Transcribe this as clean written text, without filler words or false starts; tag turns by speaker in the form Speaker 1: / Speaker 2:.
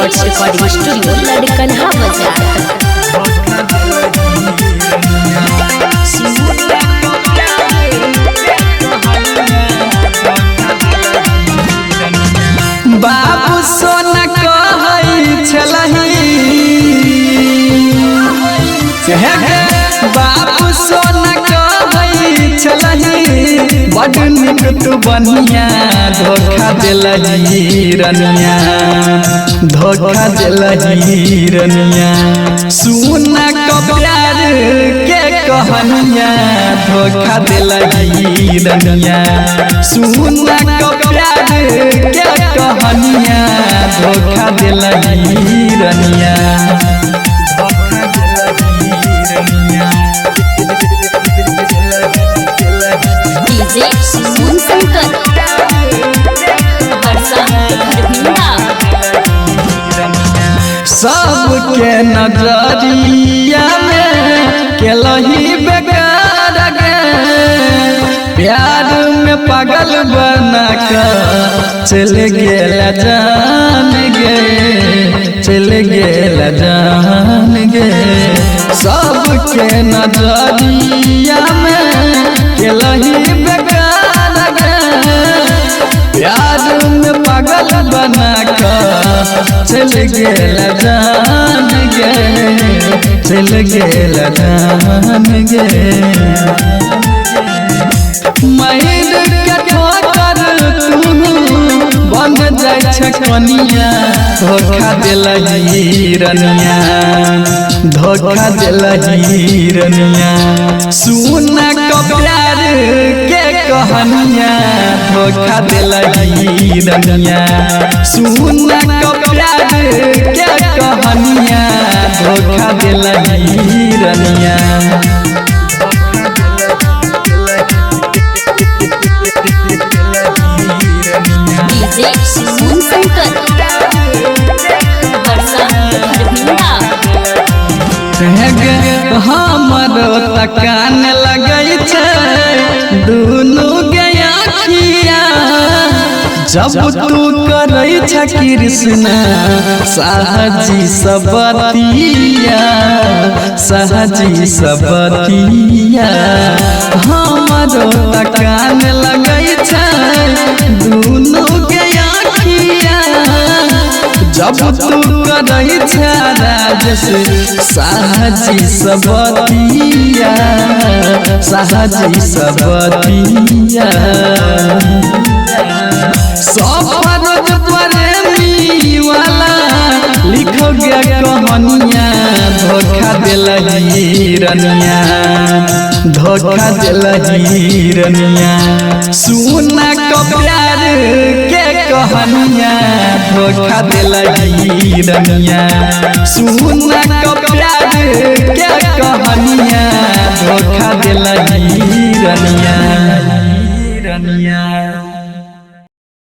Speaker 1: Records recording studio लड़कनहा बाजार।
Speaker 2: बाबू सोना कहै छलही बाबू सोना कहै छलही बड़ नीक तू बनिया धोखा दिलही रनिया धोखा दिलही रनिया सुना को प्यार के कहनिया धोखा दिलही रनिया सुना को प्यार के कहनिया धोखा दिलही रनिया
Speaker 1: डीजे सुन शंकर बरसा खरभिंडा।
Speaker 2: सबके नजरिया में केलही बेकार गे प्यार में पागल बना कर चल गेला जान गे चल गेला जान गे सबके नजरिया में केलही बेकार गे प्यार में पागल बना कर चल गेला जान गे चल गेला जान गे महिर के ठोकर तू बन जाय छ कनिया धोखा दिलही रनिया धोखा दिलही रनिया सुना को प्यार के कहनिया धोखा दिलही रनिया सुना को प्यार के कहनिया धोखा दिलही रनिया
Speaker 1: डीजे सुन शंकर बरसा खरभिंडा।
Speaker 2: हमरो तकान लगै छै दुनू गया खिया जब तू करै छ कृष्ण सहजी सबतिया सहजी सबतिया हमरो तकान लगै छै दुनू गया खिया जब तू करै छ राजस सहजी सबतिया सहजी सबतिया सफर प्रेमी वाला लिखो गया कहानिया धोखा दिलही रनिया धोखा दिलही रनिया सुना को प्यार के कहानिया धोखा दिलही रनिया सुना को प्यार के कहानिया धोखा दिलही रनिया।